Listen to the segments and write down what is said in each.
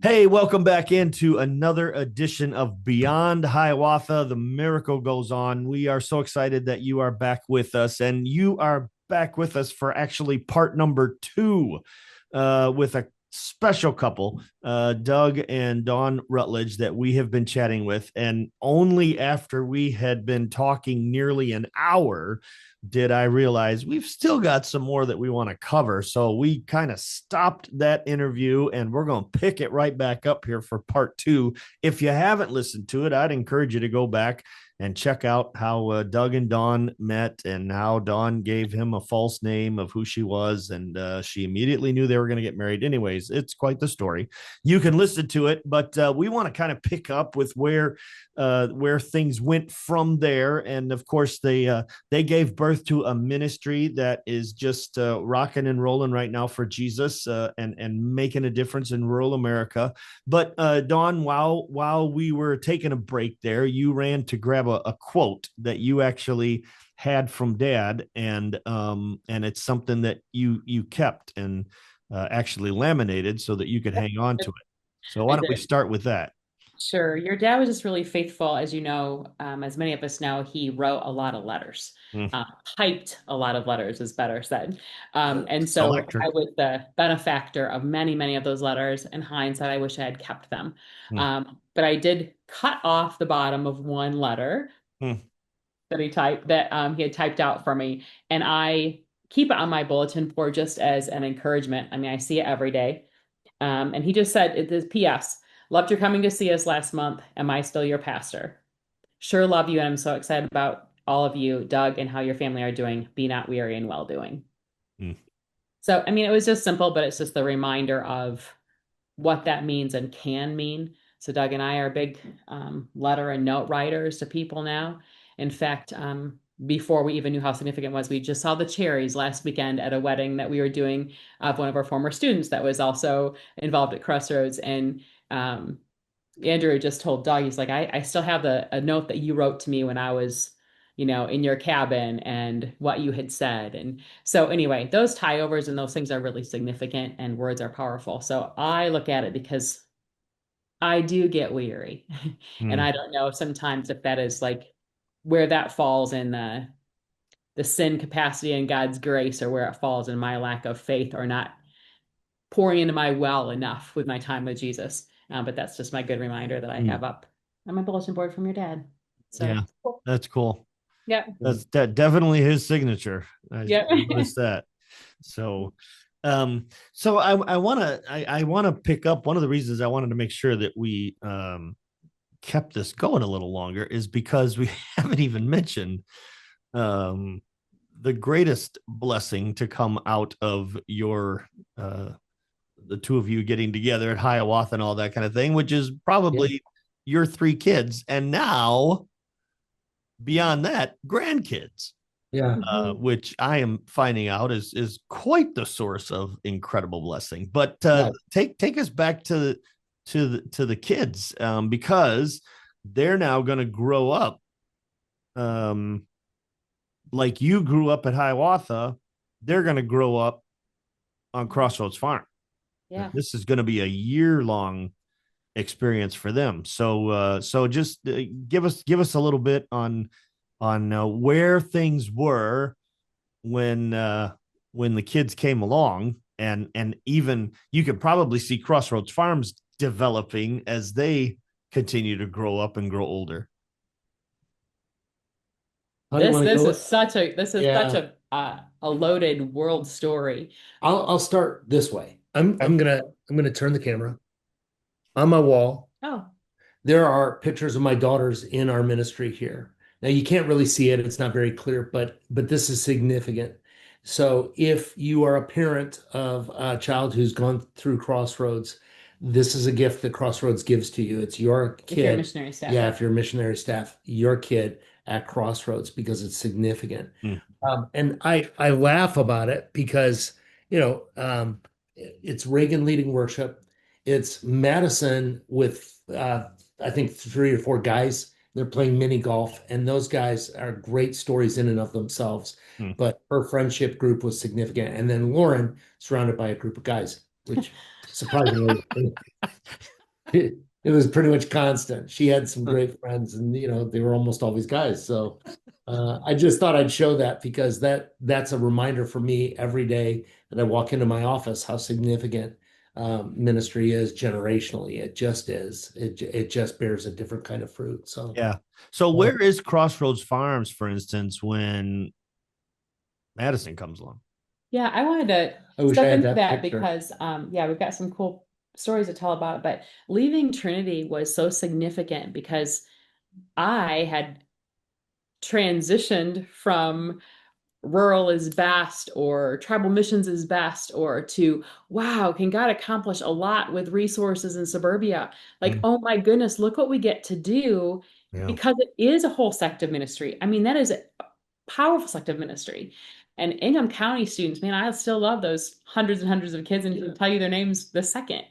Hey, welcome back into another edition of Beyond Hiawatha. The miracle goes on. We are so excited that you are back with us, and you are back with us for actually part number two with a special couple, Doug and Dawn Routledge, that we have been chatting with. And only after we had been talking nearly an hour did I realize we've still got some more that we want to cover. So we kind of stopped that interview and we're going to pick it right back up here for part two. If you haven't listened to it, I'd encourage you to go back and check out how Doug and Dawn met and how Dawn gave him a false name of who she was. And she immediately knew they were going to get married. Anyways, it's quite the story. You can listen to it, but we want to kind of pick up with where things went from there. And of course, they gave birth to a ministry that is just rocking and rolling right now for Jesus and making a difference in rural America. But Dawn, while we were taking a break there, you ran to grab a quote that you actually had from Dad, and it's something that you kept and actually laminated so that you could hang on to it. So why I don't we did. start with that? Sure. Your dad was just really faithful. As you know, as many of us know, he wrote a lot of letters, Mm, typed a lot of letters, is better said. And so Selector. I was the benefactor of many, many of those letters. In hindsight, I wish I had kept them. Mm, But I did cut off the bottom of one letter mm, that he had typed out for me. And I keep it on my bulletin board just as an encouragement. I mean, I see it every day. And he just said, it is P.S. Loved your coming to see us last month. Am I still your pastor? Sure love you, and I'm so excited about all of you, Doug, and how your family are doing. Be not weary in well doing. mm, So, I mean, it was just simple, but it's just the reminder of what that means and can mean. So, Doug and I are big letter and note writers to people now. In fact, before we even knew how significant it was, we just saw the cherries last weekend at a wedding that we were doing of one of our former students that was also involved at Crossroads. And Andrew just told Doug, he's like, I still have a note that you wrote to me when I was, in your cabin and what you had said. And so anyway, those tie overs and those things are really significant and words are powerful. So I look at it because I do get weary. And mm. I don't know sometimes if that is like where that falls in the sin capacity and God's grace or where it falls in my lack of faith or not pouring into my well enough with my time with Jesus. But that's just my good reminder that I Mm. have up on my bulletin board from your dad. Yeah, So cool. that's cool. Yeah. That's definitely his signature. I Yeah. noticed that. So, so I want to pick up one of the reasons I wanted to make sure that we kept this going a little longer is because we haven't even mentioned um the greatest blessing to come out of your the two of you getting together at Hiawatha and all that kind of thing, which is Yeah. probably your three kids, and now beyond that, grandkids, Yeah. Mhm. which I am finding out is quite the source of incredible blessing. But Yeah. take us back to the kids, because they're now going to grow up um, like you grew up at Hiawatha. They're going to grow up on Crossroads Farm. Yeah. This is going to be a year long experience for them. So just give us a little bit on where things were when when the kids came along, and even you could probably see Crossroads Farms developing as they continue to grow up and grow older. How do you want to This go? is such a this is such Yeah. a loaded world story. I'll start this way. Okay. I'm gonna turn the camera on my wall. Oh, There are pictures of my daughters in our ministry here. Now you can't really see it, it's not very clear, but this is significant. So if you are a parent of a child who's gone through Crossroads, this is a gift that Crossroads gives to you. It's your if you're a kid. missionary staff, Yeah, yeah. if you're missionary staff, your kid at Crossroads because it's significant. Mm, And I laugh about it because, you know, it's Reagan leading worship. It's Madison with I think three or four guys. They're playing mini golf, and those guys are great stories in and of themselves. mm, But her friendship group was significant. And then Lauren, surrounded by a group of guys. which surprisingly, it was pretty much constant. She had some great friends, and they were almost always guys. So I just thought I'd show that because that's a reminder for me every day that I walk into my office how significant ministry is generationally. It just is. It just bears a different kind of fruit. So Yeah. So where is Crossroads Farms, for instance, when Madison comes along? Yeah, I wanted to I wish I step had into that that picture. because yeah, we've got some cool stories to tell about it. But leaving Trinity was so significant because I had transitioned from rural is best or tribal missions is best or to wow, can God accomplish a lot with resources in suburbia? Like, Mm, oh my goodness, look what we get to do yeah. because it is a whole sect of ministry. I mean, that is a powerful sect of ministry. And Ingham County students, man, I still love those hundreds and hundreds of kids and can tell you their names the second.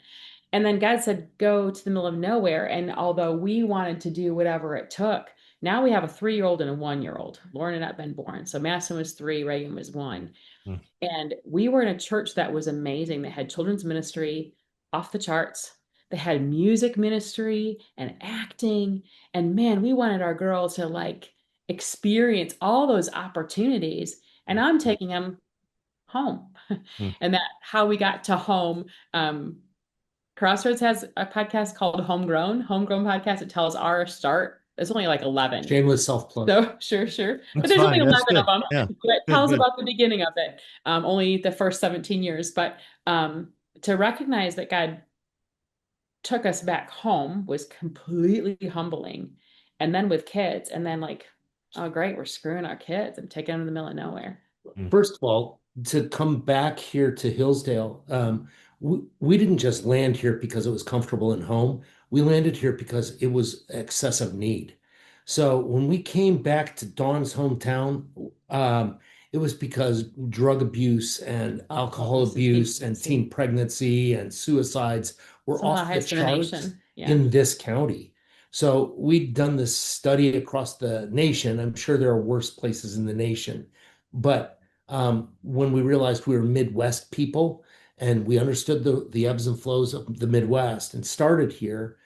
And then God said, go to the middle of nowhere. And although we wanted to do whatever it took, now we have a 3-year-old and a 1-year-old. Lauren had not been born. So Madison was 3, Reagan was 1. Mm, And we were in a church that was amazing. They had children's ministry off the charts. They had music ministry and acting. And man, we wanted our girls to like experience all those opportunities. And I'm taking them home. mm. And that how we got to home. Crossroads has a podcast called Homegrown podcast. It tells our start. It's only like 11. Shameless self-plug. So sure. But That's there's only fine. That's 11 of good. them. Yeah. But it Good, tells good. about the beginning of it. Only the first 17 years. But to recognize that God took us back home was completely humbling. And then with kids, and then like, oh great, we're screwing our kids and taking them to the middle of nowhere. Mm, First of all, to come back here to Hillsdale, we didn't just land here because it was comfortable and home. We landed here because it was excessive need. So when we came back to Dawn's hometown, it was because drug abuse and alcohol abuse and teen pregnancy and suicides were Some of the off the highest in the charts nation. Yeah. in this county. So we'd done this study across the nation. I'm sure there are worse places in the nation, but when we realized we were Midwest people and we understood the ebbs and flows of the Midwest and started here,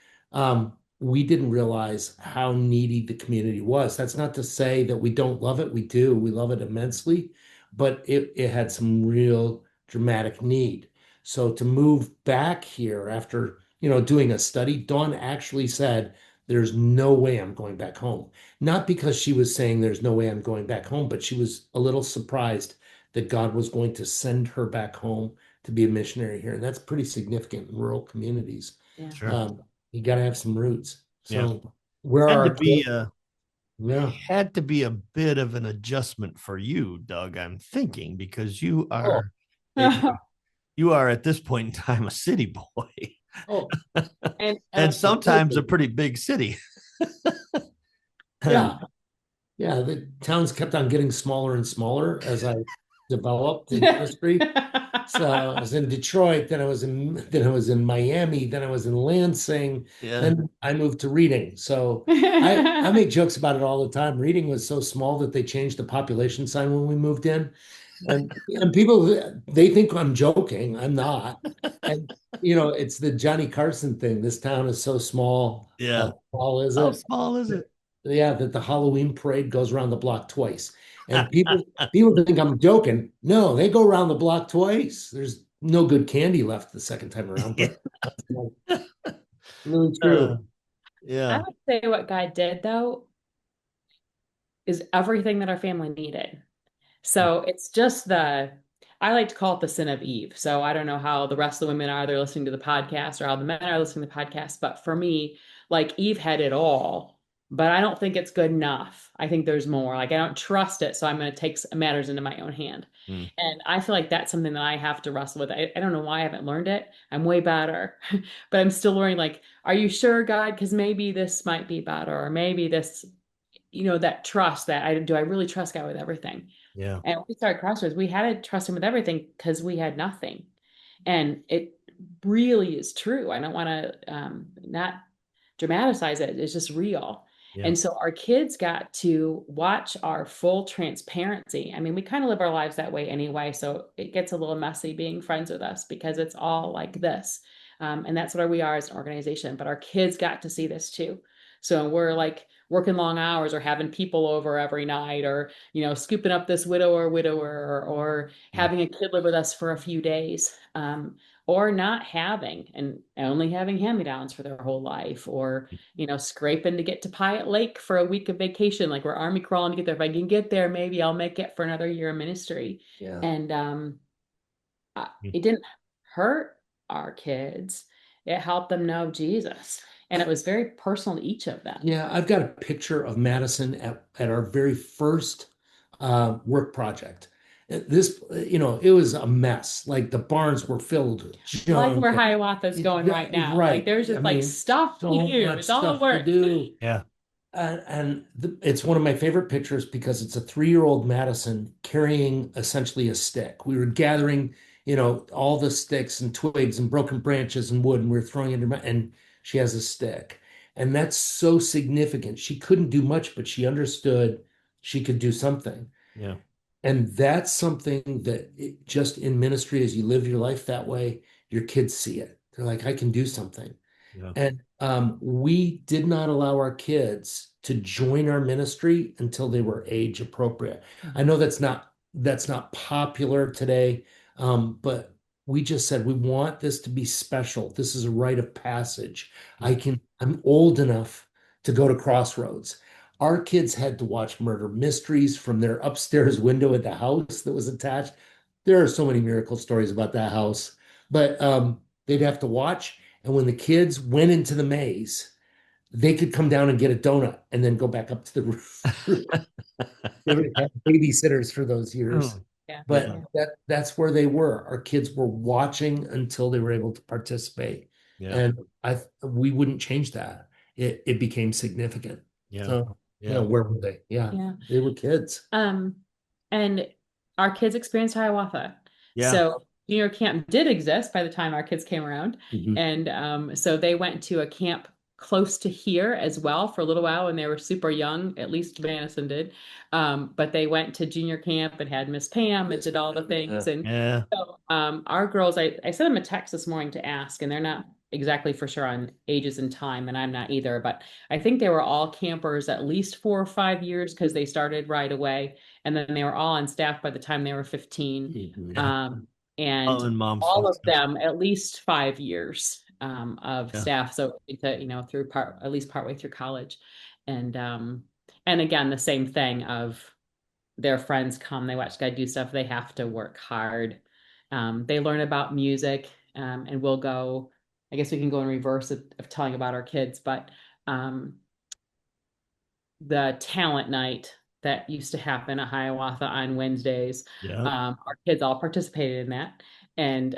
we didn't realize how needy the community was. That's not to say that we don't love it. We do. We love it immensely, but it had some real dramatic need. So to move back here after, doing a study, Dawn actually said, there's no way I'm going back home. Not because she was saying there's no way I'm going back home, but she was a little surprised that God was going to send her back home to be a missionary here. And that's pretty significant in rural communities. Yeah. sure. You got to have some roots. Yeah. So where Had are to our be kids? a Yeah. had to be a bit of an adjustment for you, Doug. I'm thinking because you Oh, are you are at this point in time a city boy, oh, And and sometimes a absolutely. pretty big city. Yeah. Yeah. The towns kept on getting smaller and smaller as I developed in ministry. So I was in Detroit, then I was in Miami, then I was in Lansing, Yeah. then I moved to Reading. So I make jokes about it all the time. Reading was so small that they changed the population sign when we moved in. And people they think I'm joking. I'm not. And it's the Johnny Carson thing. This town is so small. Yeah. How small is How it? small is it? Yeah, that the Halloween parade goes around the block twice. And people think I'm joking. No, they go around the block twice. There's no good candy left the second time around, Yeah. but that's really Uh, true. I yeah. would say what God did though is everything that our family needed. So it's just I like to call it the sin of Eve. So I don't know how the rest of the women are, they're listening to the podcast or how the men are listening to the podcast. But for me, like Eve had it all, but I don't think it's good enough. I think there's more. Like I don't trust it. So I'm going to take matters into my own hand. Mm, And I feel like that's something that I have to wrestle with. I don't know why I haven't learned it. I'm way better, but I'm still learning like, are you sure, God? Because maybe this might be better, or maybe this, that trust that do I really trust God with everything? yeah. And when we started Crossroads, we had to trust him with everything because we had nothing. And it really is true. I don't want to not dramatize it. It's just real. Yeah. And so our kids got to watch our full transparency. I mean, we kind of live our lives that way anyway. So it gets a little messy being friends with us because it's all like this. And that's where we are as an organization. But our kids got to see this too. So we're like working long hours or having people over every night or, scooping up this widower or having a kid live with us for a few days. Or not having and only having hand-me-downs for their whole life, or scraping to get to Piot Lake for a week of vacation, like we're army crawling to get there. If I can get there, maybe I'll make it for another year of ministry. Yeah. And it didn't hurt our kids. It helped them know Jesus. And it was very personal to each of them. Yeah, I've got a picture of Madison at our very first work project. This, it was a mess. Like the barns were filled with Like junk. where Hiawatha's going right now. Right. Like there's just like stuff to so do. much It's all stuff work. to do. Yeah. It's one of my favorite pictures because it's a 3-year-old Madison carrying essentially a stick. We were gathering, all the sticks and twigs and broken branches and wood, and we were throwing it in her mouth, and she has a stick. And that's so significant. She couldn't do much, but she understood she could do something. Yeah. And that's something that just in ministry, as you live your life that way, your kids see it. They're like, I can do something. Yeah. And we did not allow our kids to join our ministry until they were age appropriate. I know that's not popular today, but we just said we want this to be special. This is a rite of passage. I'm old enough to go to Crossroads. Our kids had to watch murder mysteries from their upstairs window at the house that was attached. There are so many miracle stories about that house, but they'd have to watch. And when the kids went into the maze, they could come down and get a donut and then go back up to the roof. They would have babysitters for those years. Oh, Yeah. But that's where they were. Our kids were watching until they were able to participate. yeah. And we wouldn't change that. It became significant. Yeah. So, Yeah. where were they? Yeah. They were kids. And our kids experienced Hiawatha. Yeah. So junior camp did exist by the time our kids came around. Mhm. And so they went to a camp close to here as well for a little while when they were super young, at least Madison did. But they went to junior camp and had Miss Pam and did all the things. And Yeah. so our girls, I sent them a text this morning to ask, and they're not exactly for sure on ages and time, and I'm not either, but I think they were all campers at least 4 or 5 years because they started right away, and then they were all on staff by the time they were 15. Mhm. And and moms all of stuff. them at least 5 years of Yeah. staff, so through at least partway through college. And again, the same thing of their friends come, they watch guy do stuff, they have to work hard. They learn about music, and we'll go, I guess we can go in reverse of telling about our kids, but the talent night that used to happen at Hiawatha on Wednesdays, Yeah. our kids all participated in that. And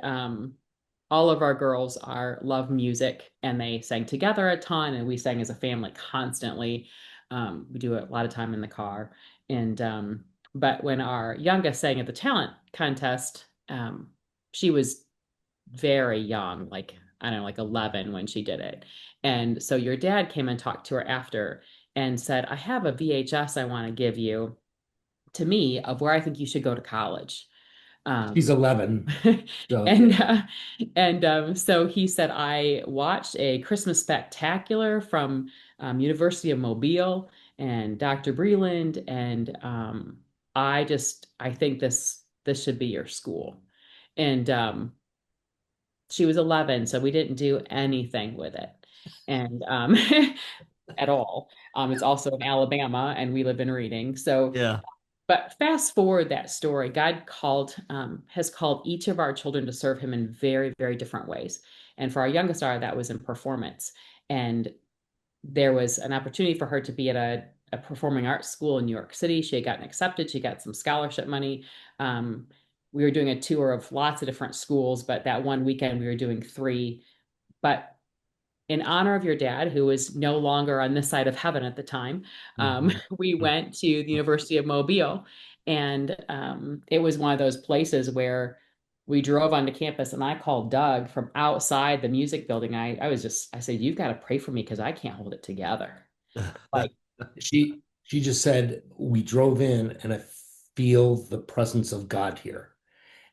all of our girls love music, and they sang together a ton, and we sang as a family constantly. We do a lot of time in the car. And but when our youngest sang at the talent contest, she was very young, like I don't know, like 11 when she did it. And so your dad came and talked to her after and said, I have a VHS I want to give you, to me, of where I think you should go to college. She's 11. So. So he said, I watched a Christmas spectacular from University of Mobile and Dr. Breland, and I think this should be your school. And she was 11, so we didn't do anything with it, and at all. It's also in Alabama, and we live in Reading. So Yeah. but fast forward that story, God has called each of our children to serve him in very, very different ways. And for our youngest daughter, that was in performance. And there was an opportunity for her to be at a performing arts school in New York City. She had gotten accepted. She got some scholarship money. We were doing a tour of lots of different schools, but that one weekend we were doing 3. But in honor of your dad, who was no longer on this side of heaven at the time, we went to the University of Mobile, and it was one of those places where we drove onto campus, and I called Doug from outside the music building. I said, you've got to pray for me because I can't hold it together. Like She just said, we drove in and I feel the presence of God here.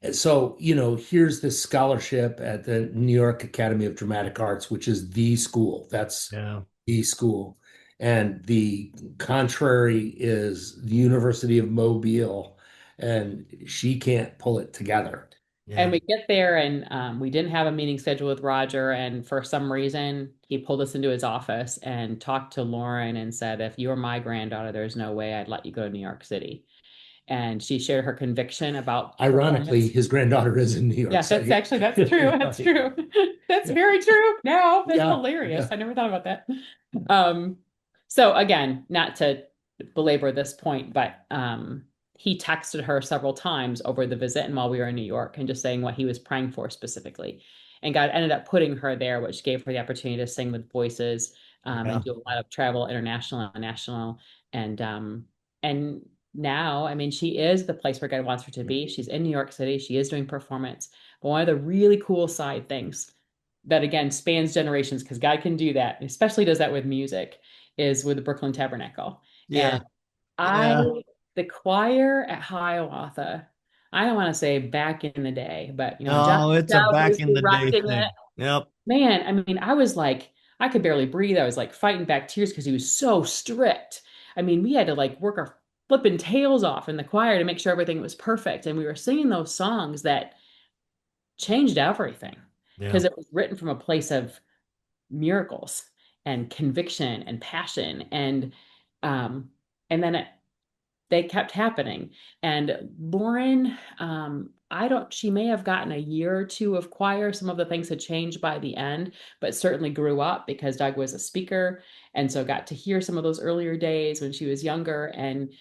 And so, here's this scholarship at the New York Academy of Dramatic Arts, which is the school. That's Yeah. the school. And the contrary is the University of Mobile, and she can't pull it together. And Yeah. we get there, and we didn't have a meeting scheduled with Roger. And for some reason, he pulled us into his office and talked to Lauren and said, if you were my granddaughter, there's no way I'd let you go to New York City. And she shared her conviction about Ironically, performance. his granddaughter is in New York Yeah, City. that's true. That's true. That's very true. Now that's Yeah, hilarious. yeah. I never thought about that. Um, so again, not to belabor this point, but he texted her several times over the visit and while we were in New York and just saying what he was praying for specifically. And God ended up putting her there, which gave her the opportunity to sing with voices Yeah. and do a lot of travel, international and national. And now, I mean, she is the place where God wants her to be. She's in New York City. She is doing performance. But one of the really cool side things that again spans generations, because God can do that, and especially does that with music, is with the Brooklyn Tabernacle. Yeah. And I, Yeah. the choir at Hiawatha, I don't want to say back in the day, but when John Oh, it's a Dove back was in the day directing it, thing. Yep. man, I mean, I was like, I could barely breathe. I was like fighting back tears because he was so strict. I mean, we had to like work our flipping tails off in the choir to make sure everything was perfect. And we were singing those songs that changed everything Yeah. because it was written from a place of miracles and conviction and passion um and then they kept happening. And Lauren, I don't, she may have gotten a year or two of choir. Some of the things had changed by the end, but certainly grew up because Doug was a speaker. And so got to hear some of those earlier days when she was younger. And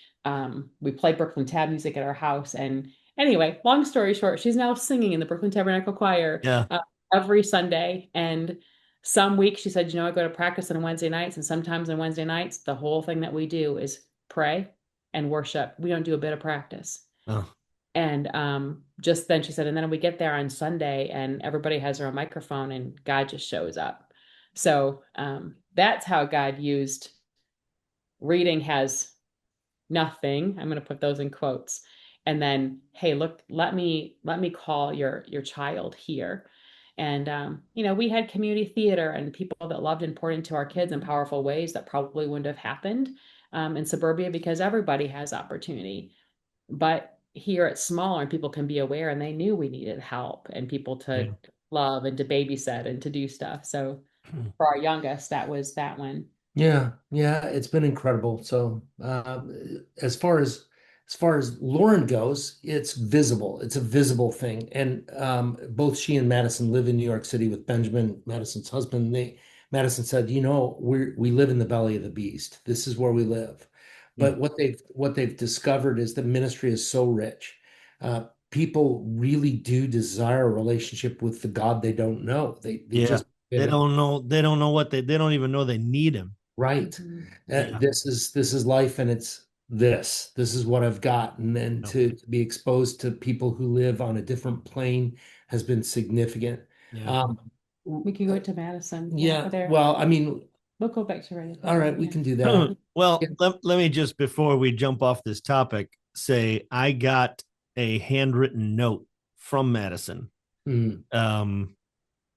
we played Brooklyn Tab music at our house. And anyway, long story short, she's now singing in the Brooklyn Tabernacle Choir Yeah. every Sunday. And some weeks she said, I go to practice on Wednesday nights. And sometimes on Wednesday nights, the whole thing that we do is pray and worship. We don't do a bit of practice. Oh. And just then she said, and then we get there on Sunday and everybody has their own microphone and God just shows up. So that's how God used reading has nothing. I'm going to put those in quotes. And then, hey, look, let me call your child here. And we had community theater and people that loved and poured into our kids in powerful ways that probably wouldn't have happened in suburbia because everybody has opportunity. But here it's smaller and people can be aware and they knew we needed help and people to Yeah. love and to babysit and to do stuff. So for our youngest, that was that one. Yeah, yeah, it's been incredible. So, as far as Lauren goes, it's visible. It's a visible thing, and both she and Madison live in New York City with Benjamin, Madison's husband. Madison said, we live in the belly of the beast. This is where we live. Mm. But what they've discovered is that ministry is so rich. People really do desire a relationship with the God they don't know. They Yeah. just They don't know. They don't know what they don't even know they need him. Right. Mhm. Yeah. This is life, and it's this is what I've got. And then Yeah. to be exposed to people who live on a different plane has been significant. Yeah. Um, We can go to Madison. yeah, There. well, I mean, We'll go back to right. all right, we can do that. Well, Yeah. let me just, before we jump off this topic, say I got a handwritten note from Madison. Mm,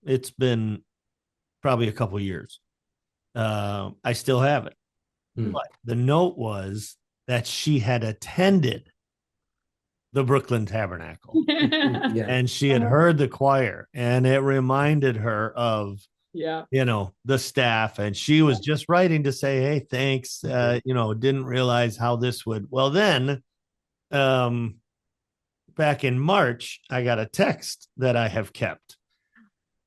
It's been probably a couple years. I still have it. mm. But the note was that she had attended the Brooklyn Tabernacle Yeah. and she had heard the choir, and it reminded her of Yeah. the staff, and she was just writing to say, hey, thanks. Didn't realize how this would. Well, then back in March, I got a text that I have kept.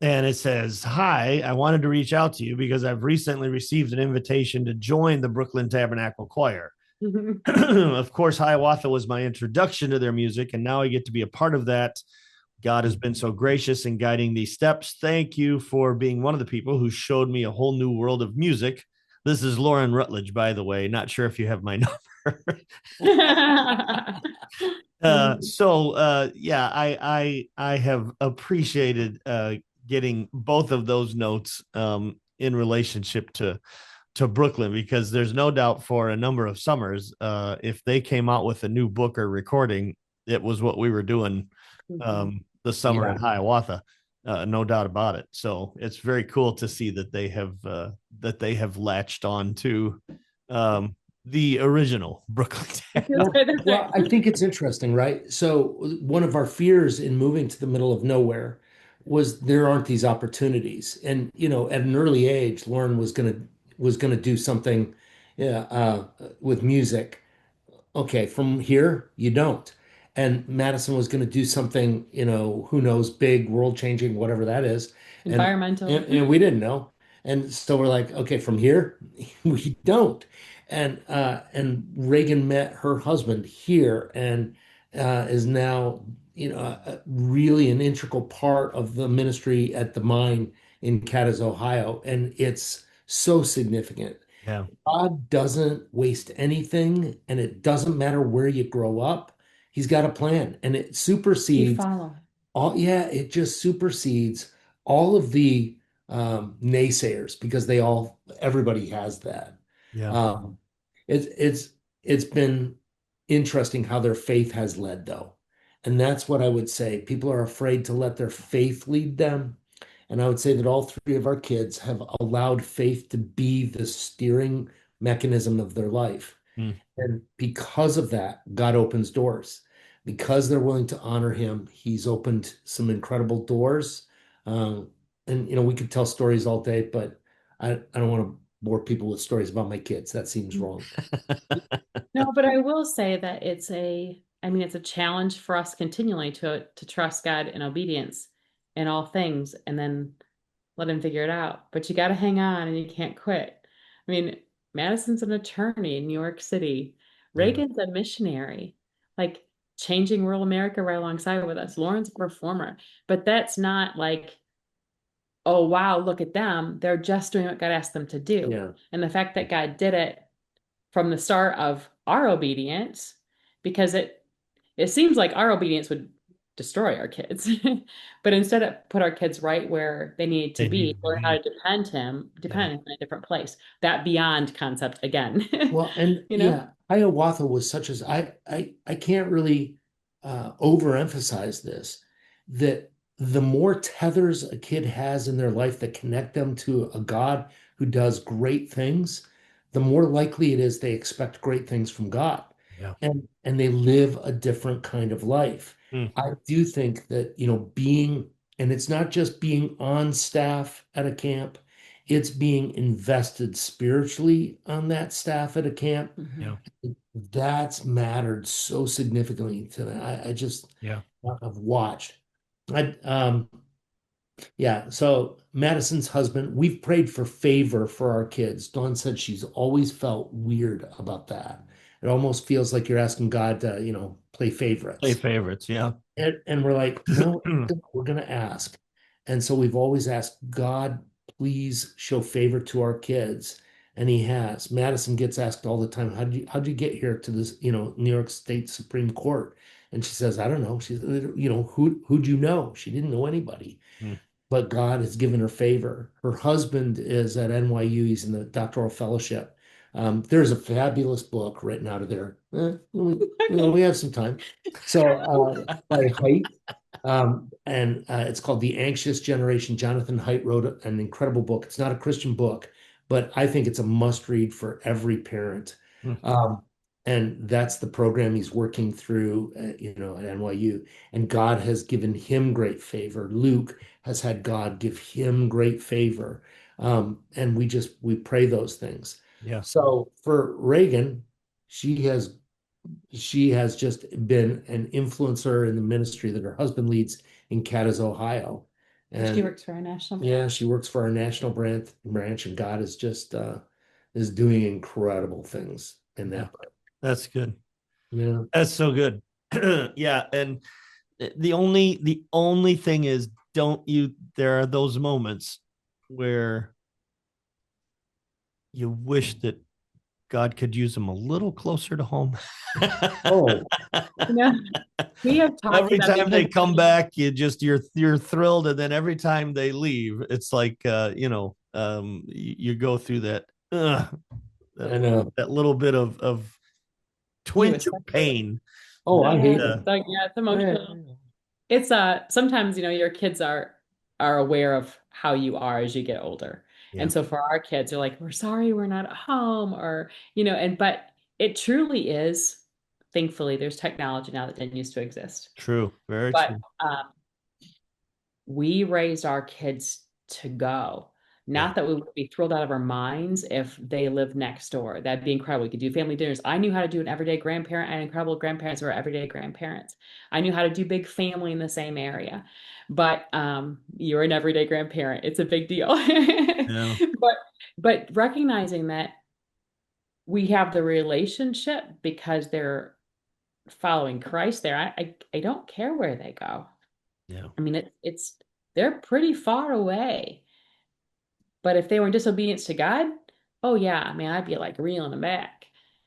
And it says, hi, I wanted to reach out to you because I've recently received an invitation to join the Brooklyn Tabernacle Choir. Of course, Hiawatha was my introduction to their music, and now I get to be a part of that. God has been so gracious in guiding these steps. Thank you for being one of the people who showed me a whole new world of music. This is Lauren Routledge, by the way. Not sure if you have my number. I have appreciated getting both of those notes in relationship to to Brooklyn, because there's no doubt for a number of summers, if they came out with a new book or recording, it was what we were doing the summer in Hiawatha. No doubt about it. So it's very cool to see that they have latched on to the original Brooklyn. Well, I think it's interesting, right? So one of our fears in moving to the middle of nowhere was there aren't these opportunities. And, at an early age, Lauren was gonna do something, yeah, with music. Okay, from here, you don't. And Madison was going to do something, who knows, big, world changing, whatever that is. Environmental. And we didn't know. And so we're like, okay, from here, we don't. And Reagan met her husband here and is now, really an integral part of the ministry at the mine in Cadiz, Ohio. And it's so significant. Yeah. God doesn't waste anything, and it doesn't matter where you grow up. He's got a plan, and it supersedes all. Yeah, it just supersedes all of the naysayers because everybody has that. Yeah. It's been interesting how their faith has led, though, and that's what I would say. People are afraid to let their faith lead them. And I would say that all three of our kids have allowed faith to be the steering mechanism of their life. And because of that, God opens doors. Because they're willing to honor him, he's opened some incredible doors. And, we could tell stories all day, but I don't want to bore people with stories about my kids. That seems wrong. No, but I will say that it's a challenge for us continually to trust God in obedience in all things and then let him figure it out. But you got to hang on and you can't quit. I mean, Madison's an attorney in New York City. Reagan's a missionary, like changing rural America right alongside with us. Lauren's a performer, but that's not like, oh, wow, look at them. They're just doing what God asked them to do. Yeah. And the fact that God did it from the start of our obedience, because it seems like our obedience would destroy our kids, but instead it put our kids right where they need to be, learn how to depend him in a different place. That beyond concept again. Well, and Hiawatha was such as I can't really overemphasize this, that the more tethers a kid has in their life that connect them to a God who does great things, the more likely it is they expect great things from God. Yeah. And they live a different kind of life. I do think that, and it's not just being on staff at a camp, it's being invested spiritually on that staff at a camp. Yeah. That's mattered so significantly to them. I've watched. So Madison's husband, we've prayed for favor for our kids. Dawn said she's always felt weird about that. It almost feels like you're asking God to, play favorites. Play favorites, yeah. And we're like, no, we're going to ask. And so we've always asked, God, please show favor to our kids. And he has. Madison gets asked all the time, how'd you get here to this, New York State Supreme Court? And she says, I don't know. She's, who'd you know? She didn't know anybody. But God has given her favor. Her husband is at NYU. He's in the doctoral fellowship. There's a fabulous book written out of there. We have some time. So by Haidt, and it's called The Anxious Generation. Jonathan Haidt wrote an incredible book. It's not a Christian book, but I think it's a must read for every parent. And that's the program he's working through, at NYU. And God has given him great favor. Luke has had God give him great favor. And we pray those things. Yeah. So for Reagan, she has just been an influencer in the ministry that her husband leads in Cadiz, Ohio. And she works for our national branch. Yeah, she works for our national branch, and God is just is doing incredible things in that. That's good. Yeah. That's so good. Yeah. And the only thing is, there are those moments where you wish that God could use them a little closer to home. We have talked every time they come back, you're thrilled, and then every time they leave, it's like you go through that Ugh, I know. that little bit of You twinge of especially. pain. Oh, I Yeah, hate Uh, it. like, yeah, it's emotional. Yeah. It's sometimes, your kids are aware of how you are as you get older. yeah, And so for our kids, they're like, we're sorry we're not at home, or, but it truly is, thankfully, there's technology now that didn't used to exist. true. Very But true. we raised our kids to go. Yeah. Not that we would be thrilled out of our minds if they lived next door. That'd be incredible. We could do family dinners. I knew how to do an everyday grandparent. I had incredible grandparents who were everyday grandparents. I knew how to do big family in the same area. But you're an everyday grandparent. It's a big deal. Yeah. But but recognizing that we have the relationship because they're following Christ there. I don't care where they go. Yeah. I mean, it's they're pretty far away. But if they were in disobedience to God, oh yeah, I mean, I'd be like reeling them back.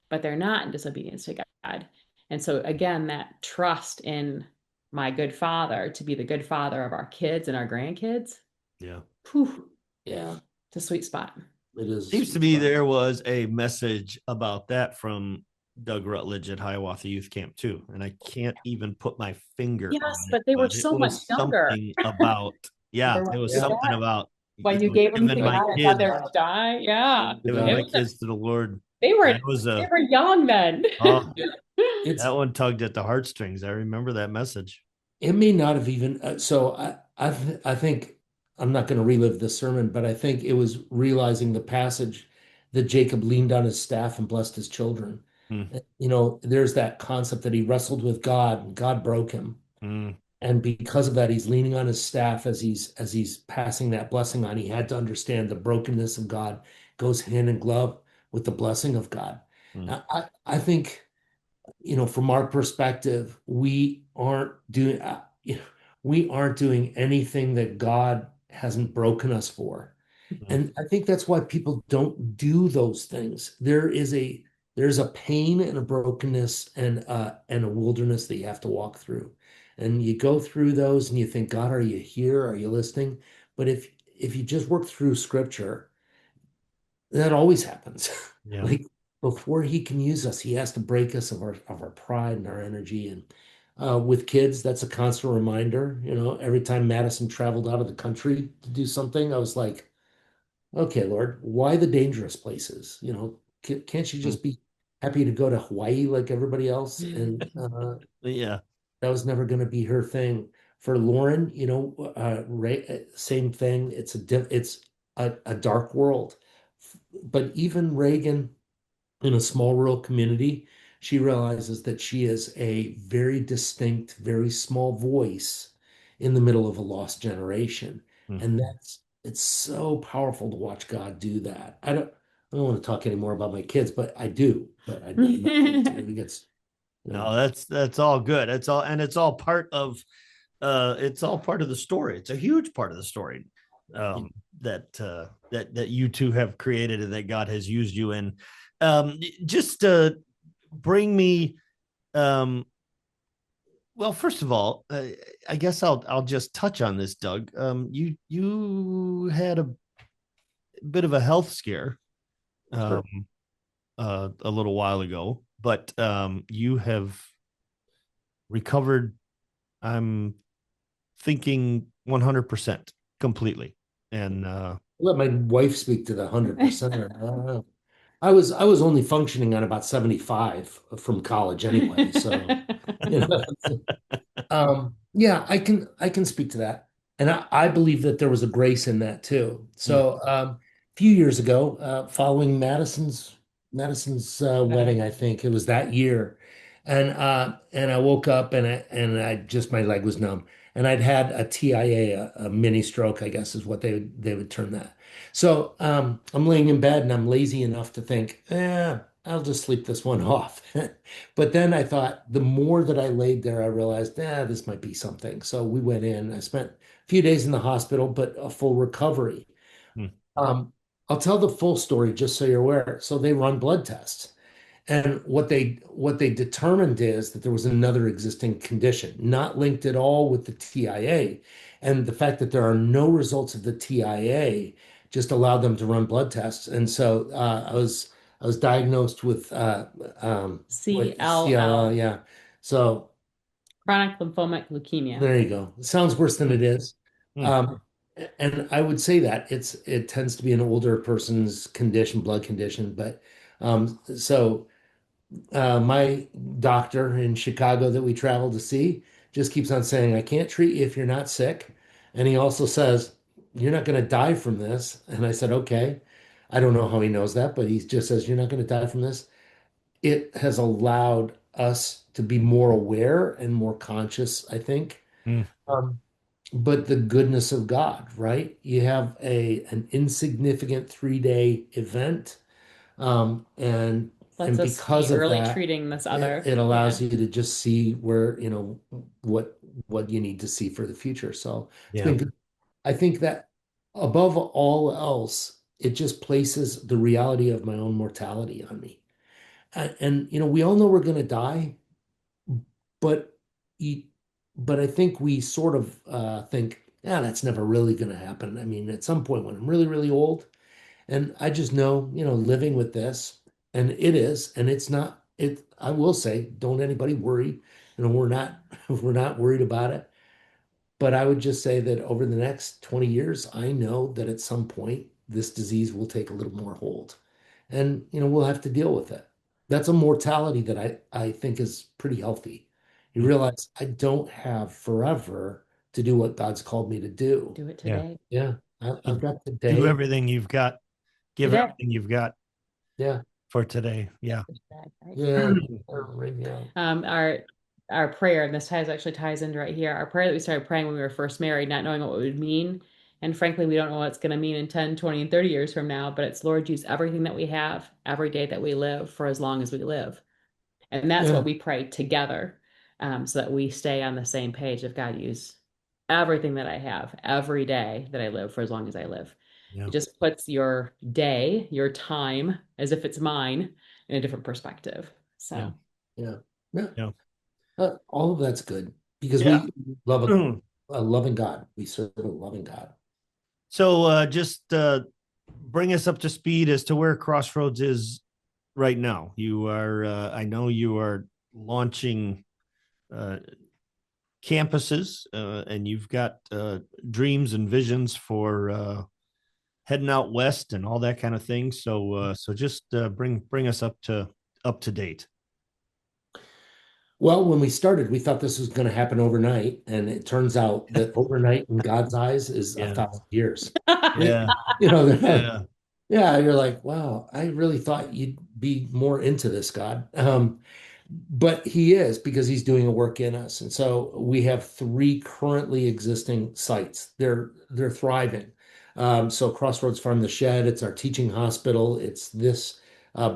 But they're not in disobedience to God. And so again, that trust in my good father to be the good father of our kids and our grandkids, Yeah. whew, Yeah, it's a sweet spot. it is a Seems to sweet me spot. there was a message about that from Doug Rutledge at Hiawatha Youth Camp too, and I can't even put my finger on Yes, it, but they were but it so much was younger. something about, yeah, They're it like, was "Is Yeah, something that about, when you gave them to giving God? my I thought kids, they were gonna die. Yeah. it giving It my does. was kids to the Lord. they were That was they a, were young then. oh, It's that one tugged at the heartstrings. I remember that message. it may not have even so I think I'm not going to relive this sermon, but I think it was realizing the passage that Jacob leaned on his staff and blessed his children. Mm, There's that concept that he wrestled with God and God broke him. mm, And because of that, he's leaning on his staff as he's passing that blessing on. He had to understand the brokenness of God goes hand in glove with the blessing of God. mm, I think from our perspective, we aren't doing anything that God hasn't broken us for. mm, And I think that's why people don't do those things. There's a pain and a brokenness and a wilderness that you have to walk through. And you go through those and you think, God, are you here? Are you listening? But if you just work through scripture, that always happens. yeah. Like before he can use us, he has to break us of our pride and our energy. And with kids, that's a constant reminder. Every time Madison traveled out of the country to do something, I was like, okay, Lord, why the dangerous places? Can't you Mm, just be happy to go to Hawaii like everybody else? And yeah. that was never going to be her thing. For Lauren, same thing. It's a dark world. But even Reagan, in a small rural community, she realizes that she is a very distinct, very small voice in the middle of a lost generation. Mm. And it's so powerful to watch God do that. I don't want to talk anymore about my kids, but I do. But I'm not going to. It gets, you know, No, that's all good. It's all, and it's all part of the story. It's a huge part of the story. you- Um, that you two have created and that God has used you in. Just bring me well, first of all, I guess I'll just touch on this, Doug. You had a bit of a health scare sure. um, a little while ago, but you have recovered. I'm thinking 100% completely, and Let my wife speak to the 100%. I don't know. I was only functioning on about 75 from college anyway. So, you know, yeah, I can speak to that. And I believe that there was a grace in that too. mm, So, a few years ago, following Madison's wedding, I think it was that year. And I woke up and I just my leg was numb. And I'd had a TIA, a mini stroke, I guess is what they would term that. So I'm laying in bed and I'm lazy enough to think, I'll just sleep this one off. But then I thought the more that I laid there, I realized, this might be something. So we went in. I spent a few days in the hospital, but a full recovery. mm, Um, I'll tell the full story just so you're aware. So they run blood tests. And what they determined is that there was another existing condition, not linked at all with the TIA. And the fact that there are no results of the TIA just allowed them to run blood tests. And so I was diagnosed with CLL, CLL, yeah. So chronic lymphomic leukemia. there you go. It sounds worse than it is. Mm. Um, and I would say that it tends to be an older person's condition, blood condition. But so my doctor in Chicago that we travel to see just keeps on saying, I can't treat you if you're not sick. And he also says, you're not going to die from this. And I said, okay. I don't know how he knows that, but he just says, you're not going to die from this. It has allowed us to be more aware and more conscious, I think. Mm. Um, but the goodness of God, right? You have an insignificant 3-day event, Lets and us be because of early that, treating this it, other. it Yeah. allows you to just see where, what you need to see for the future. So it's Yeah. been good. I think that above all else, it just places the reality of my own mortality on me. And we all know we're going to die, but you, but I think we sort of think, yeah, that's never really going to happen. I mean, at some point when I'm really, really old, and I just know, living with this, and it is, and it's not, I will say, don't anybody worry. We're not, we're not worried about it. But I would just say that over the next 20 years, I know that at some point this disease will take a little more hold. And, we'll have to deal with it. That's a mortality that I think is pretty healthy. You Mm. realize I don't have forever to do what God's called me to do. Do it Yeah. today. Yeah, So I've got the do day. everything you've got, give Today. everything you've got Yeah, for today. Yeah. Right. yeah, right now. Our prayer, and this actually ties into right here, our prayer that we started praying when we were first married, not knowing what it would mean. And frankly, we don't know what it's going to mean in 10, 20, and 30 years from now, but it's Lord, use everything that we have, every day that we live for as long as we live. And that's Yeah, what we pray together, so that we stay on the same page of God, use everything that I have every day that I live for as long as I live. Yeah. It just puts your day, your time, as if it's mine in a different perspective. Yeah. So, yeah, yeah. Yeah. All of that's good because Yeah. we love a loving God. We serve a loving God. So just bring us up to speed as to where Crossroads is right now. You are, I know you are launching uh, campuses, and you've got dreams and visions for heading out west and all that kind of thing. So just bring us up to date. Well, when we started, we thought this was going to happen overnight, and it turns out that overnight in God's eyes is a Yeah. 1,000 years. Yeah. They're Yeah. yeah, you're like, wow, I really thought you'd be more into this, God. But he is because he's doing a work in us. And so we have 3 currently existing sites. They're thriving. So Crossroads Farm, the Shed, it's our teaching hospital. It's this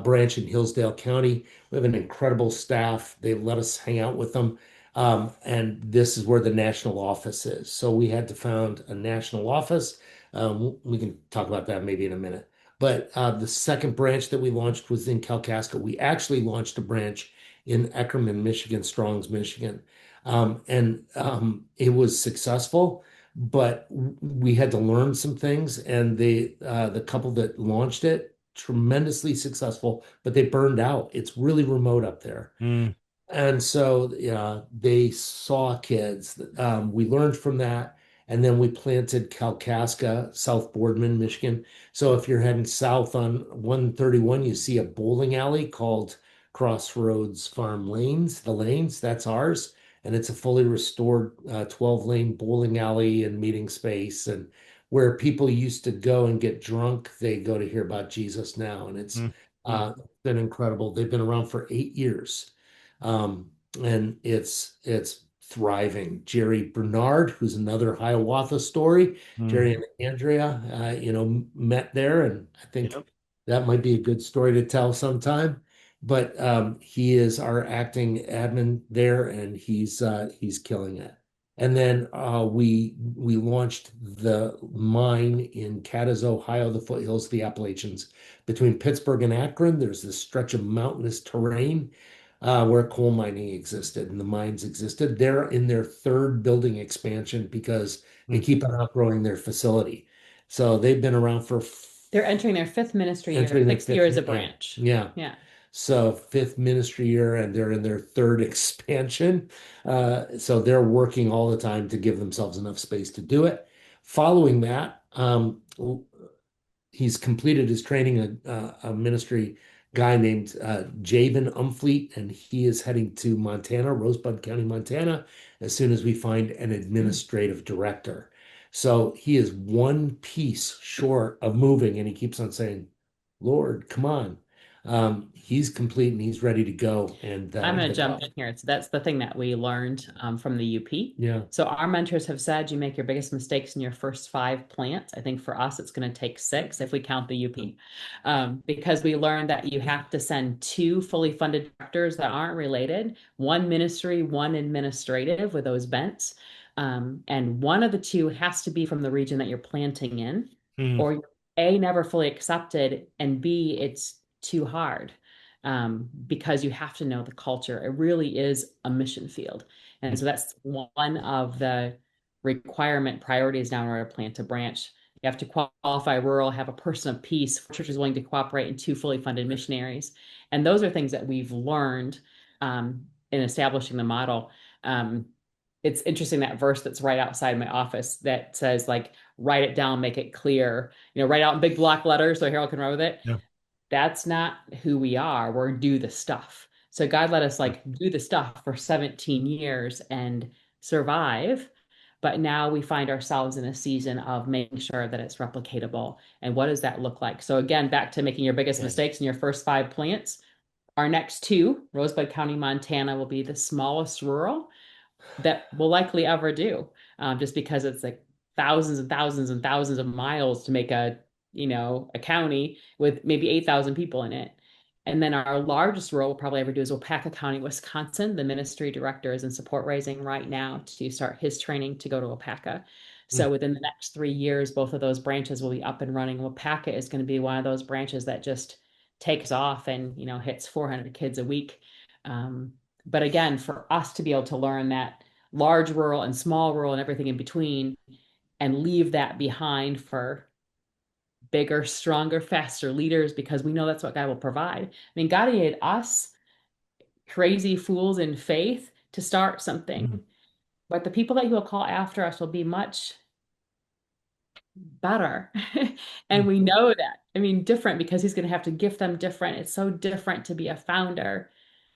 branch in Hillsdale County. We have an incredible staff. They let us hang out with them. And this is where the national office is. So we had to found a national office. We can talk about that maybe in a minute. But the second branch that we launched was in Kalkaska. We actually launched a branch in Eckerman, Michigan, Strongs, Michigan. It was successful, but we had to learn some things. And the couple that launched it, tremendously successful, but they burned out. It's really remote up there. Mm. And so they saw kids. We learned from that. And then we planted Kalkaska, South Boardman, Michigan. So if you're heading south on 131, you see a bowling alley called Crossroads Farm Lanes. The lanes, that's ours. And it's a fully restored 12-lane bowling alley and meeting space. And where people used to go and get drunk, they go to hear about Jesus now. And it's Mm. Mm. been incredible. They've been around for 8 years. Um, and it's thriving. Jerry Bernard, who's another Hiawatha story. Mm. Jerry and Andrea, met there, and I think Yep. that might be a good story to tell sometime. But he is our acting admin there, and he's killing it. And then we launched the mine in Cadiz, Ohio, the foothills of the Appalachians. Between Pittsburgh and Akron, there's this stretch of mountainous terrain where coal mining existed and the mines existed. They're in their 3rd building expansion because they Mm. keep on outgrowing their facility. So they've been around for They're entering their fifth ministry year, entering their sixth year fifth as a year. branch. Yeah. Yeah. So fifth ministry year, and they're in their third expansion. So they're working all the time to give themselves enough space to do it. Following that, he's completed his training, a ministry guy named Javen Umfleet, and he is heading to Montana, Rosebud County, Montana, as soon as we find an administrative director. So he is one piece short of moving, and he keeps on saying, Lord, come on. He's complete and he's ready to go. And I'm going to jump in here. So that's the thing that we learned from the UP. Yeah. So our mentors have said you make your biggest mistakes in your first 5 plants. I think for us, it's going to take 6 if we count the UP, because we learned that you have to send 2 fully funded directors that aren't related, 1 ministry, 1 administrative with those bents. And one of the 2 has to be from the region that you're planting in, or you're A, never fully accepted, and B, it's too hard. Because you have to know the culture. It really is a mission field. And so that's one of the requirement priorities now in order to plant a branch. You have to qualify rural, have a person of peace, 4 churches willing to cooperate, and 2 fully funded missionaries. And those are things that we've learned in establishing the model. It's interesting, that verse that's right outside my office that says, like, write it down, make it clear, write out in big block letters so Harold can run with it. Yeah. That's not who we are. We're do the stuff. So God let us do the stuff for 17 years and survive. But now we find ourselves in a season of making sure that it's replicatable. And what does that look like? So again, back to making your biggest mistakes in your first 5 plants. Our next 2, Rosebud County, Montana, will be the smallest rural that we'll likely ever do, just because it's like thousands and thousands and thousands of miles to make a county with maybe 8,000 people in it. And then our largest role we'll probably ever do is Waupaca County, Wisconsin. The ministry director is in support raising right now to start his training to go to Waupaca. So within the next 3 years, both of those branches will be up and running. Waupaca is going to be one of those branches that just takes off and, hits 400 kids a week. But again, for us to be able to learn that large rural and small rural and everything in between, and leave that behind for bigger, stronger, faster leaders, because we know that's what God will provide. I mean, God needed us, crazy fools in faith, to start something. But the people that he will call after us will be much better. And we know that. I mean, different, because he's going to have to gift them different. It's so different to be a founder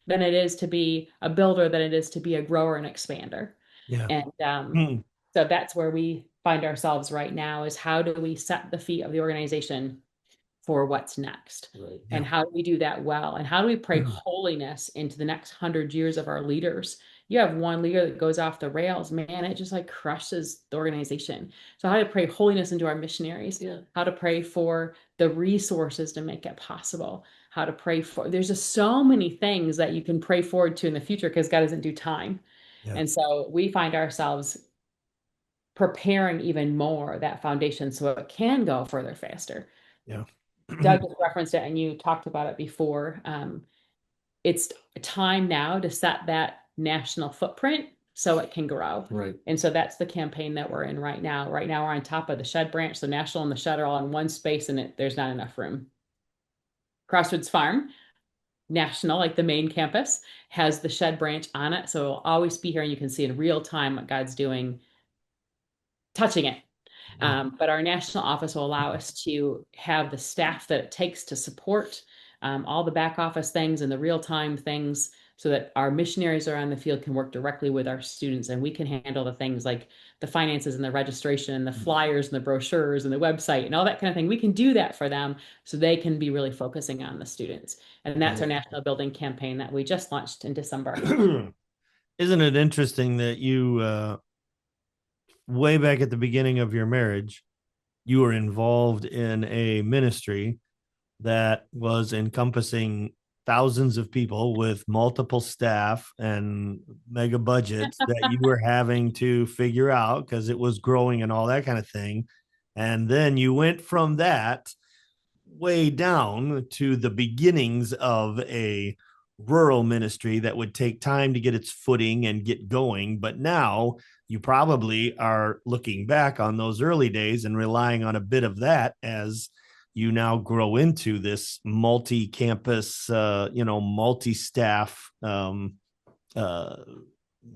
than it is to be a builder, than it is to be a grower and expander. Yeah. And so that's where we find ourselves right now, is how do we set the feet of the organization for what's next? Right. And how do we do that well? And how do we pray holiness into the next 100 years of our leaders? You have one leader that goes off the rails, man, it just crushes the organization. So how to pray holiness into our missionaries, how to pray for the resources to make it possible, how to pray for, there's just so many things that you can pray forward to in the future, because God doesn't do time. Yeah. And so we find ourselves preparing even more that foundation so it can go further faster. Yeah. Doug referenced it and you talked about it before. It's time now to set that national footprint so it can grow. Right. And so that's the campaign that we're in right now. Right now we're on top of the shed branch. So national and the shed are all in one space, and there's not enough room. Crossroads Farm, national, like the main campus, has the shed branch on it. So it'll always be here and you can see in real time what God's doing, touching it. But our national office will allow us to have the staff that it takes to support all the back office things and the real-time things, so that our missionaries are on the field can work directly with our students, and we can handle the things like the finances and the registration and the flyers and the brochures and the website and all that kind of thing. We can do that for them so they can be really focusing on the students. And that's our national building campaign that we just launched in December. Isn't it interesting that you, way back at the beginning of your marriage, you were involved in a ministry that was encompassing thousands of people with multiple staff and mega budgets that you were having to figure out because it was growing and all that kind of thing. And then you went from that way down to the beginnings of a rural ministry that would take time to get its footing and get going. But now you probably are looking back on those early days and relying on a bit of that as you now grow into this multi-campus, multi-staff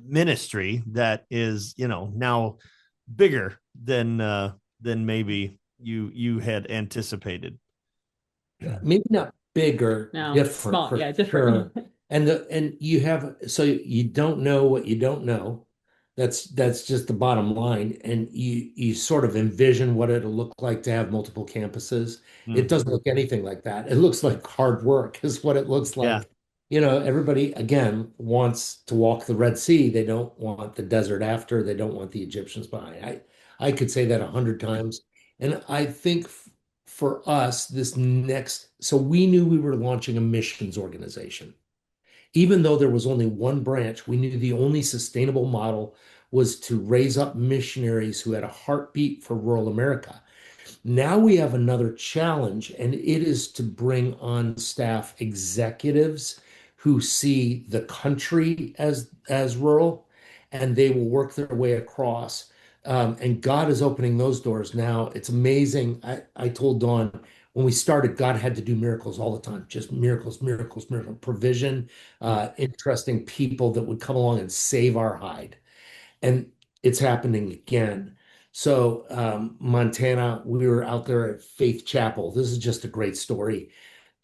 ministry that is, now bigger than maybe you had anticipated. Maybe not bigger, No, different small, for yeah, different. sure. And you have, so you don't know what you don't know. That's just the bottom line. And you sort of envision what it'll look like to have multiple campuses. It doesn't look anything like that. It looks like hard work is what it looks Yeah. like. Everybody again wants to walk the Red Sea. They don't want the desert after. They don't want the Egyptians behind. I could say that 100 times. And I think for us, so we knew we were launching a missions organization. Even though there was only one branch, we knew the only sustainable model was to raise up missionaries who had a heartbeat for rural America. Now we have another challenge, and it is to bring on staff executives who see the country as rural, and they will work their way across. And God is opening those doors now. It's amazing. I told Dawn when we started, God had to do miracles all the time, just miracles, miracles, miracles, provision, interesting people that would come along and save our hide. And it's happening again. So, Montana, we were out there at Faith Chapel. This is just a great story.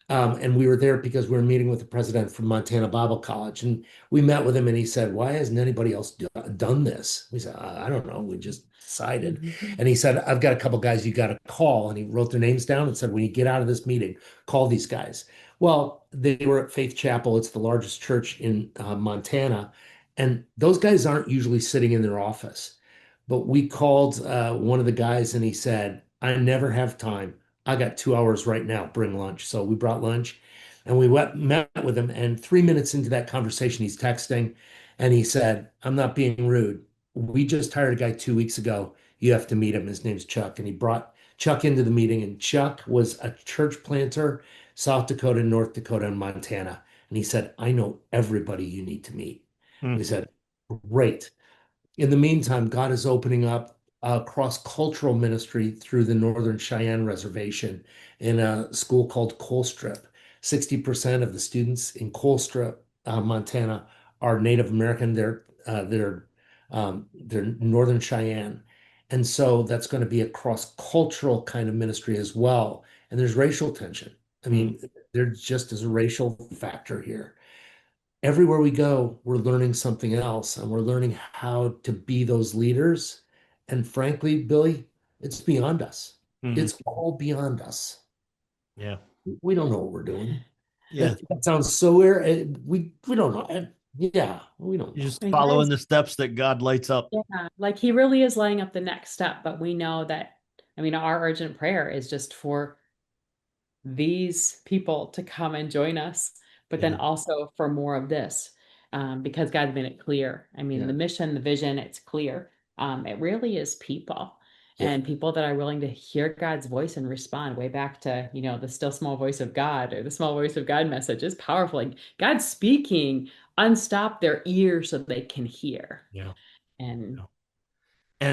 And we were there because we were meeting with the president from Montana Bible College. And we met with him and he said, "Why hasn't anybody else done this?" We said, "I don't know. We just decided." And he said, "I've got a couple guys you got to call." And he wrote their names down and said, "When you get out of this meeting, call these guys." Well, they were at Faith Chapel. It's the largest church in Montana. And those guys aren't usually sitting in their office. But we called one of the guys and he said, "I never have time. I got 2 hours right now. Bring lunch." So we brought lunch and we met with him. And 3 minutes into that conversation, he's texting and he said, "I'm not being rude. We just hired a guy 2 weeks ago. You have to meet him. His name's Chuck." And he brought Chuck into the meeting. And Chuck was a church planter, South Dakota, North Dakota, and Montana. And he said, "I know everybody you need to meet." We said, "Great." In the meantime, God is opening up a cross-cultural ministry through the Northern Cheyenne Reservation in a school called Colstrip. 60% of the students in Colstrip, Montana, are Native American. They're Northern Cheyenne, and so that's going to be a cross-cultural kind of ministry as well. And there's racial tension. I mean, there just is a racial factor here. Everywhere we go, we're learning something else and we're learning how to be those leaders. And frankly, Billy, it's beyond us. It's all beyond us. Yeah. We don't know what we're doing. Yeah. That sounds so weird. We don't know. Yeah, we don't You're know. just following the steps that God lights up. Yeah, like he really is laying up the next step, but we know that, our urgent prayer is just for these people to come and join us, but then also for more of this, because God's made it clear. The mission, the vision, it's clear. It really is people and people that are willing to hear God's voice and respond way back to, the still small voice of God or the small voice of God message is powerful. Like God's speaking, unstop their ears so they can hear. Yeah. And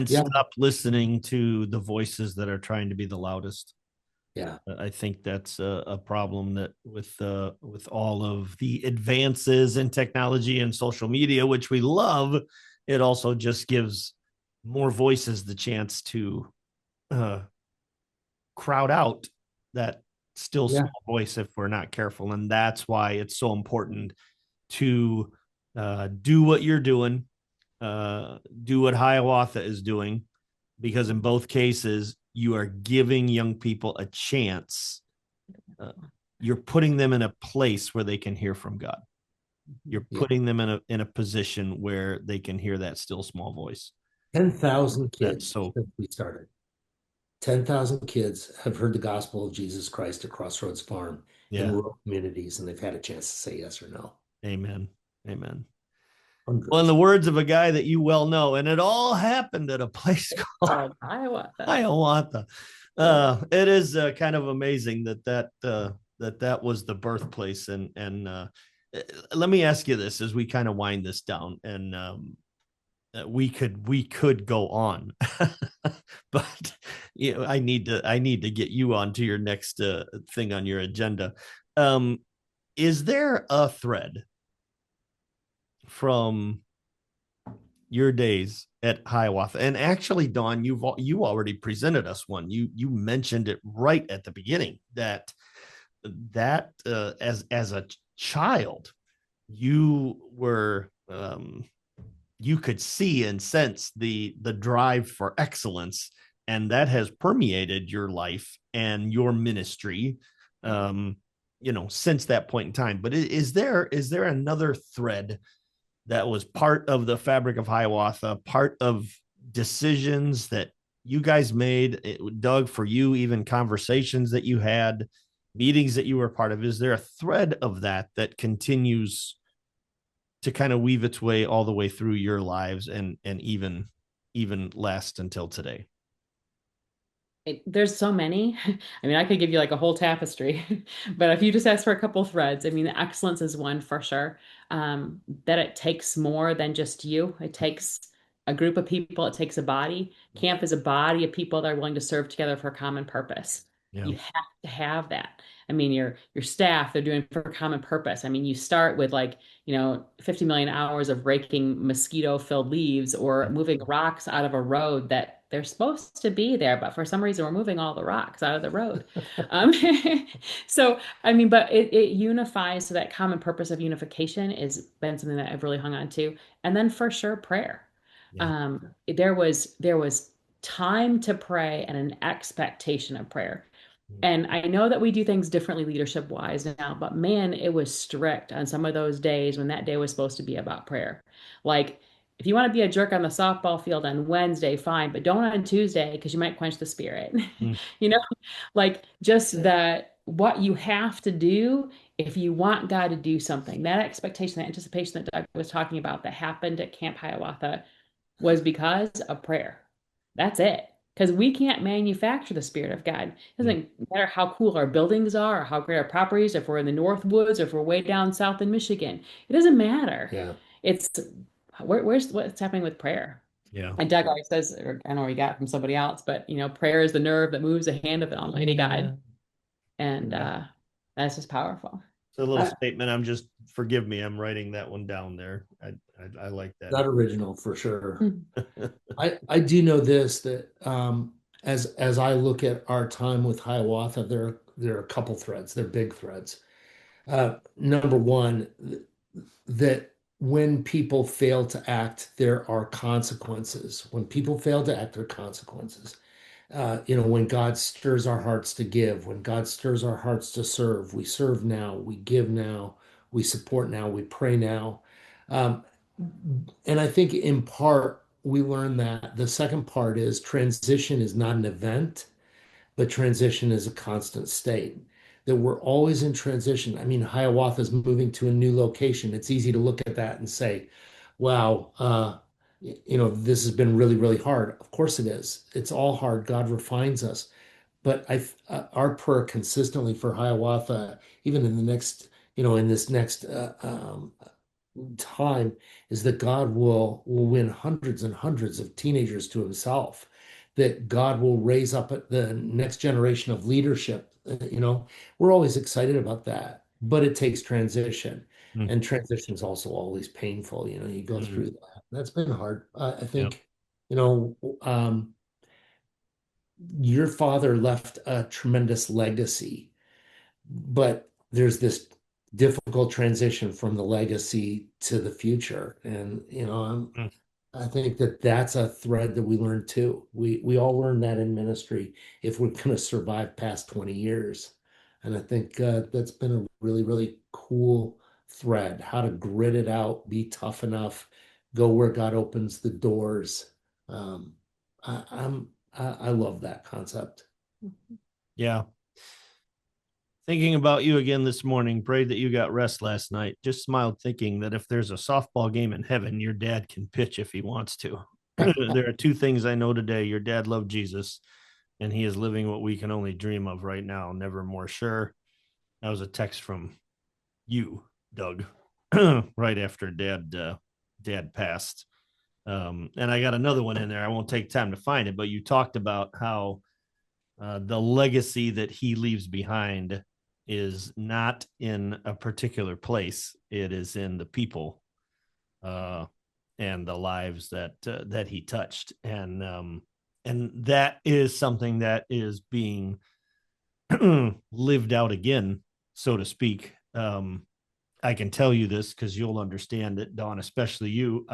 stop listening to the voices that are trying to be the loudest. Yeah. I think that's a problem that with all of the advances in technology and social media, which we love, it also just gives more voices the chance to crowd out that still small voice if we're not careful. And that's why it's so important to do what you're doing, do what Hiawatha is doing, because in both cases, you are giving young people a chance. You're putting them in a place where they can hear from God. You're putting them in a position where they can hear that still small voice. 10,000 kids since we started. 10,000 kids have heard the gospel of Jesus Christ at Crossroads Farm in rural communities, and they've had a chance to say yes or no. Amen. Amen. Hundreds. Well, in the words of a guy that you well know, and it all happened at a place called Hiawatha. It is kind of amazing that was the birthplace, and let me ask you this as we kind of wind this down, and we could go on, but I need to get you on to your next thing on your agenda. Is there a thread from your days at Hiawatha? And actually, Dawn, you already presented us one. You mentioned it right at the beginning that as a child, you were you could see and sense the drive for excellence, and that has permeated your life and your ministry since that point in time. But is there another thread that was part of the fabric of Hiawatha, part of decisions that you guys made, Doug, for you, even conversations that you had, meetings that you were part of? Is there a thread of that continues to kind of weave its way all the way through your lives and even last until today? There's so many. I mean, I could give you like a whole tapestry, but if you just ask for a couple threads, I mean, excellence is one for sure. That it takes more than just you. It takes a group of people. It takes a body. Camp is a body of people that are willing to serve together for a common purpose. Yeah. You have to have that. I mean, your staff, they're doing for a common purpose. I mean, you start with 50 million hours of raking mosquito-filled leaves or moving rocks out of a road that they're supposed to be there, but for some reason we're moving all the rocks out of the road. Um, so, I mean, but it unifies. So that common purpose of unification has been something that I've really hung on to. And then for sure, prayer. Yeah. There was time to pray and an expectation of prayer. And I know that we do things differently leadership wise now, but man, it was strict on some of those days when that day was supposed to be about prayer. Like, if you want to be a jerk on the softball field on Wednesday, fine, but don't on Tuesday because you might quench the spirit. Mm. You know, like just that what you have to do if you want God to do something, that expectation, that anticipation that Doug was talking about that happened at Camp Hiawatha was because of prayer. That's it. Because we can't manufacture the Spirit of God. It doesn't matter how cool our buildings are, or how great our properties, if we're in the North Woods, or if we're way down south in Michigan. It doesn't matter. Yeah. It's where's what's happening with prayer. Yeah. And Doug always says, or I know he got it from somebody else, but prayer is the nerve that moves the hand of an Almighty God, and that's just powerful. It's a little statement. Forgive me, I'm writing that one down there. I like that. That original for sure. I do know this, that as I look at our time with Hiawatha, there are a couple threads. They're big threads. Number one, that when people fail to act, there are consequences. When people fail to act, there are consequences. When God stirs our hearts to give, when God stirs our hearts to serve, we serve now, we give now, we support now, we pray now. And I think in part, we learned that the second part is transition is not an event, but transition is a constant state. That we're always in transition. I mean, Hiawatha is moving to a new location. It's easy to look at that and say, wow, this has been really, really hard. Of course it is. It's all hard. God refines us. But our prayer consistently for Hiawatha, even in this next time, is that God will win hundreds and hundreds of teenagers to himself, that God will raise up the next generation of leadership. We're always excited about that, but it takes transition. And transition is also always painful. You go through that. That's been hard. I think, your father left a tremendous legacy, but there's this difficult transition from the legacy to the future. And, I think that's a thread that we learned too. We all learn that in ministry if we're going to survive past 20 years. And I think that's been a really, really cool thread, how to grit it out, be tough enough, go where God opens the doors. I love that concept. Yeah. Thinking about you again this morning, prayed that you got rest last night. Just smiled thinking that if there's a softball game in heaven, your dad can pitch if he wants to. There are two things I know today. Your dad loved Jesus, and he is living what we can only dream of right now. Never more sure. That was a text from you, Doug. right after dad passed. And I got another one in there. I won't take time to find it, but you talked about how the legacy that he leaves behind is not in a particular place. It is in the people and the lives that he touched. And that is something that is being lived out again, so to speak. I can tell you this because you'll understand it, Dawn, especially you.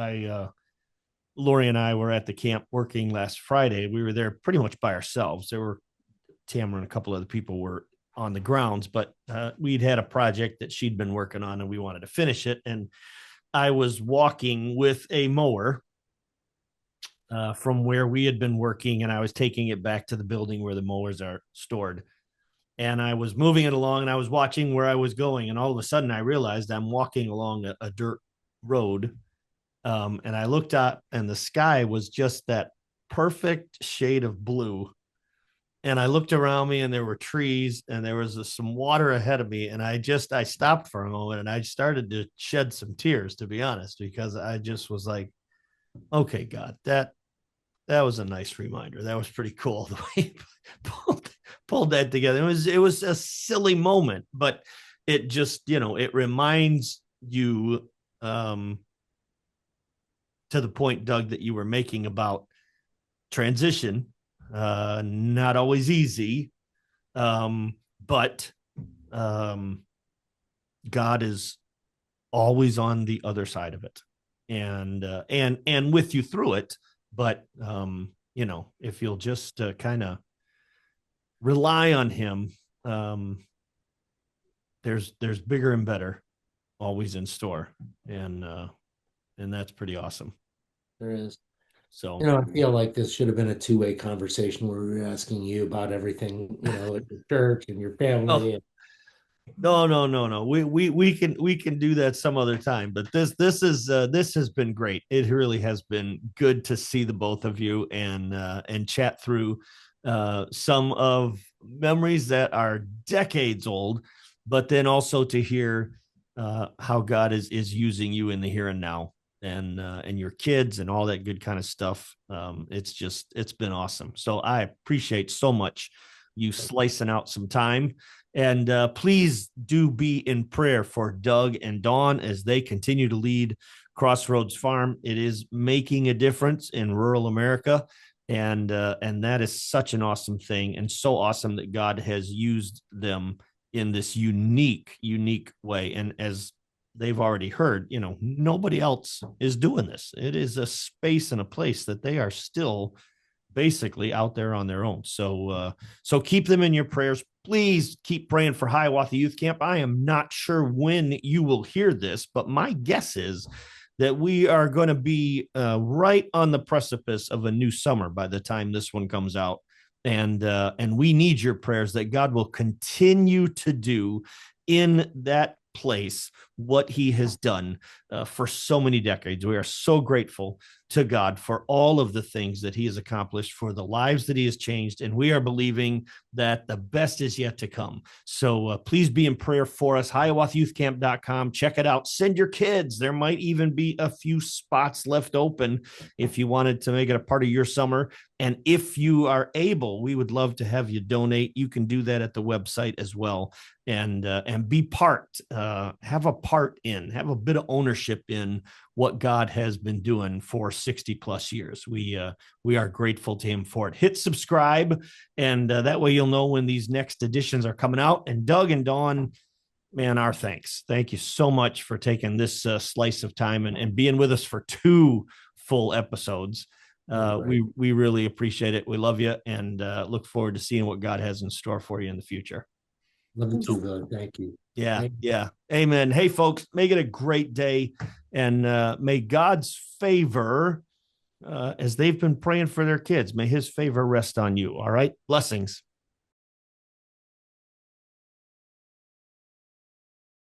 Lori and I were at the camp working last Friday. We were there pretty much by ourselves. There were Tamara and a couple other people were on the grounds, but we'd had a project that she'd been working on and we wanted to finish it. And I was walking with a mower from where we had been working, and I was taking it back to the building where the mowers are stored. And I was moving it along and I was watching where I was going. And all of a sudden I realized I'm walking along a dirt road. And I looked up and the sky was just that perfect shade of blue. And I looked around me and there were trees and there was some water ahead of me. And I stopped for a moment and I started to shed some tears, to be honest, because I just was like, okay, God, that was a nice reminder. That was pretty cool the way he pulled that together. It was a silly moment, but it just, it reminds you to the point, Doug, that you were making about transition. Not always easy, but God is always on the other side of it, and with you through it. But if you'll just kind of rely on Him, there's bigger and better always in store, and that's pretty awesome. There is. So, I feel like this should have been a two-way conversation where we were asking you about everything, at your church and your family. No. We can do that some other time. But this has been great. It really has been good to see the both of you and chat through some of memories that are decades old, but then also to hear how God is using you in the here and now. And your kids and all that good kind of stuff. It's been awesome. So I appreciate so much you slicing out some time. And please do be in prayer for Doug and Dawn as they continue to lead Crossroads Farm. It is making a difference in rural America. And that is such an awesome thing, and so awesome that God has used them in this unique way. And as they've already heard, nobody else is doing this. It is a space and a place that they are still basically out there on their own. So keep them in your prayers. Please keep praying for Hiawatha Youth Camp. I am not sure when you will hear this, but my guess is that we are going to be right on the precipice of a new summer by the time this one comes out. And we need your prayers that God will continue to do in that place what He has done for so many decades. We are so grateful to God for all of the things that He has accomplished, for the lives that He has changed, and we are believing that the best is yet to come. So please be in prayer for us. HiawathaYouthCamp.com. Check it out. Send your kids. There might even be a few spots left open if you wanted to make it a part of your summer. And if you are able, we would love to have you donate. You can do that at the website as well, and be part, have a bit of ownership in what God has been doing for 60 plus years. We are grateful to Him for it. Hit subscribe, and that way you'll know when these next editions are coming out. And Doug and Dawn, man, our thanks. Thank you so much for taking this slice of time and being with us for 2 full episodes. Right. We really appreciate it. We love you, and look forward to seeing what God has in store for you in the future. Love you too, Doug. Thank you. Yeah. Amen. Hey, folks, make it a great day, and may God's favor, as they've been praying for their kids, may His favor rest on you. All right. Blessings.